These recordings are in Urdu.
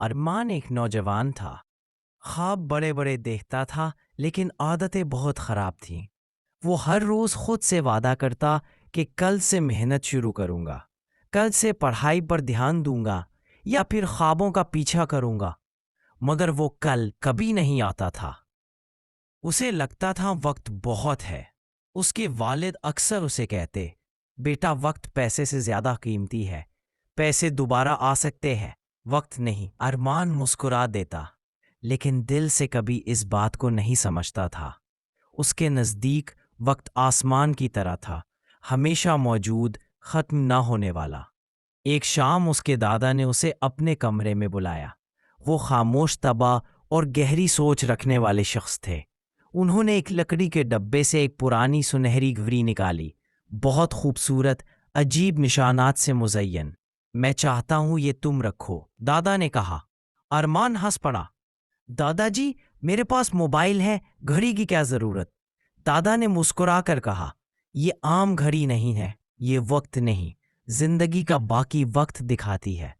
ارمان ایک نوجوان تھا۔ خواب بڑے بڑے دیکھتا تھا لیکن عادتیں بہت خراب تھیں۔ وہ ہر روز خود سے وعدہ کرتا کہ کل سے محنت شروع کروں گا، کل سے پڑھائی پر دھیان دوں گا یا پھر خوابوں کا پیچھا کروں گا، مگر وہ کل کبھی نہیں آتا تھا۔ اسے لگتا تھا وقت بہت ہے۔ اس کے والد اکثر اسے کہتے، بیٹا وقت پیسے سے زیادہ قیمتی ہے، پیسے دوبارہ آ سکتے ہیں، وقت نہیں۔ ارمان مسکرا دیتا لیکن دل سے کبھی اس بات کو نہیں سمجھتا تھا۔ اس کے نزدیک وقت آسمان کی طرح تھا، ہمیشہ موجود، ختم نہ ہونے والا۔ ایک شام اس کے دادا نے اسے اپنے کمرے میں بلایا۔ وہ خاموش طبع اور گہری سوچ رکھنے والے شخص تھے۔ انہوں نے ایک لکڑی کے ڈبے سے ایک پرانی سنہری گھڑی نکالی، بہت خوبصورت، عجیب نشانات سے مزین۔ میں چاہتا ہوں یہ تم رکھو، دادا نے کہا۔ ارمان ہنس پڑا۔ دادا جی، میرے پاس موبائل ہے، گھڑی کی کیا ضرورت؟ دادا نے مسکرا کر کہا، یہ عام گھڑی نہیں ہے، یہ وقت نہیں، زندگی کا باقی وقت دکھاتی ہے۔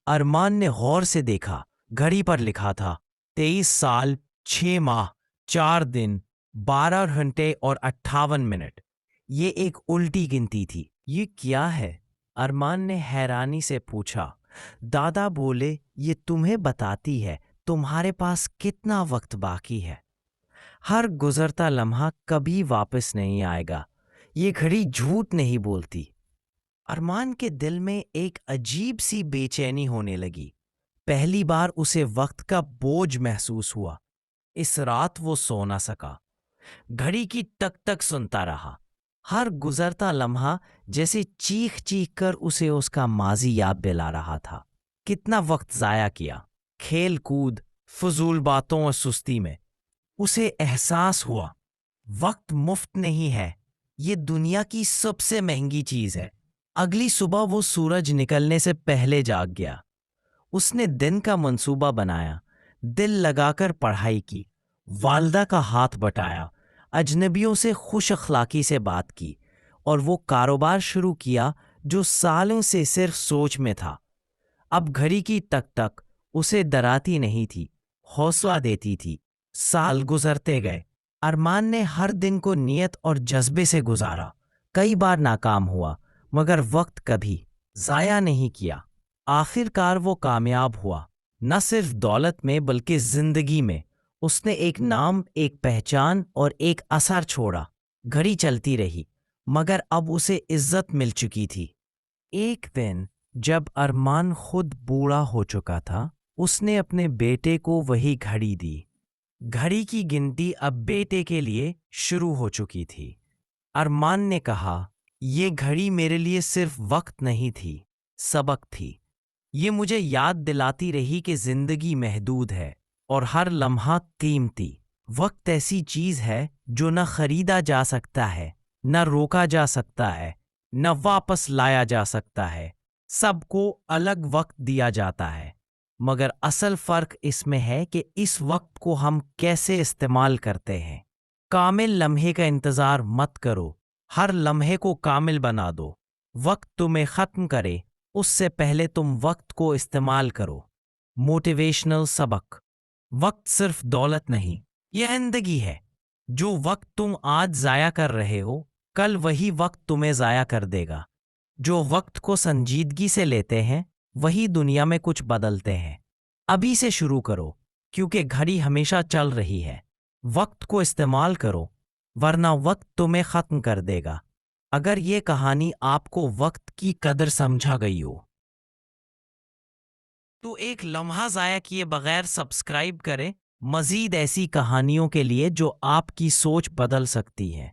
ارمان نے غور سے دیکھا، گھڑی پر لکھا تھا 23 سال 6 ماہ 4 دن 12 گھنٹے اور 58 منٹ۔ یہ ایک الٹی گنتی تھی۔ یہ کیا ہے؟ ارمان نے حیرانی سے پوچھا۔ دادا بولے، یہ تمہیں بتاتی ہے تمہارے پاس کتنا وقت باقی ہے۔ ہر گزرتا لمحہ کبھی واپس نہیں آئے گا۔ یہ گھڑی جھوٹ نہیں بولتی۔ ارمان کے دل میں ایک عجیب سی بے چینی ہونے لگی۔ پہلی بار اسے وقت کا بوجھ محسوس ہوا۔ اس رات وہ سو نہ سکا، گھڑی کی ٹک ٹک سنتا رہا۔ ہر گزرتا لمحہ جیسے چیخ چیخ کر اسے اس کا ماضی یاد دلا رہا تھا۔ کتنا وقت ضائع کیا، کھیل کود، فضول باتوں اور سستی میں۔ اسے احساس ہوا وقت مفت نہیں ہے، یہ دنیا کی سب سے مہنگی چیز ہے۔ اگلی صبح وہ سورج نکلنے سے پہلے جاگ گیا۔ اس نے دن کا منصوبہ بنایا، دل لگا کر پڑھائی کی، والدہ کا ہاتھ بٹایا، اجنبیوں سے خوش اخلاقی سے بات کی، اور وہ کاروبار شروع کیا جو سالوں سے صرف سوچ میں تھا۔ اب گھڑی کی ٹک ٹک اسے ڈراتی نہیں تھی، حوصلہ دیتی تھی۔ سال گزرتے گئے۔ ارمان نے ہر دن کو نیت اور جذبے سے گزارا۔ کئی بار ناکام ہوا مگر وقت کبھی ضائع نہیں کیا۔ آخر کار وہ کامیاب ہوا، نہ صرف دولت میں بلکہ زندگی میں۔ اس نے ایک نام، ایک پہچان اور ایک اثر چھوڑا۔ گھڑی چلتی رہی مگر اب اسے عزت مل چکی تھی۔ ایک دن جب ارمان خود بوڑھا ہو چکا تھا، اس نے اپنے بیٹے کو وہی گھڑی دی۔ گھڑی کی گنتی اب بیٹے کے لیے شروع ہو چکی تھی۔ ارمان نے کہا، یہ گھڑی میرے لیے صرف وقت نہیں تھی، سبق تھی۔ یہ مجھے یاد دلاتی رہی کہ زندگی محدود ہے اور ہر لمحہ قیمتی۔ وقت ایسی چیز ہے جو نہ خریدا جا سکتا ہے، نہ روکا جا سکتا ہے، نہ واپس لایا جا سکتا ہے۔ سب کو الگ وقت دیا جاتا ہے، مگر اصل فرق اس میں ہے کہ اس وقت کو ہم کیسے استعمال کرتے ہیں۔ کامل لمحے کا انتظار مت کرو، ہر لمحے کو کامل بنا دو۔ وقت تمہیں ختم کرے اس سے پہلے تم وقت کو استعمال کرو۔ موٹیویشنل سبق۔ وقت صرف دولت نہیں، یہ زندگی ہے۔ جو وقت تم آج ضائع کر رہے ہو، کل وہی وقت تمہیں ضائع کر دے گا۔ جو وقت کو سنجیدگی سے لیتے ہیں وہی دنیا میں کچھ بدلتے ہیں۔ ابھی سے شروع کرو کیونکہ گھڑی ہمیشہ چل رہی ہے۔ وقت کو استعمال کرو ورنہ وقت تمہیں ختم کر دے گا۔ اگر یہ کہانی آپ کو وقت کی قدر سمجھا گئی ہو تو ایک لمحہ ضائع کیے بغیر سبسکرائب کریں، مزید ایسی کہانیوں کے لیے جو آپ کی سوچ بدل سکتی ہے۔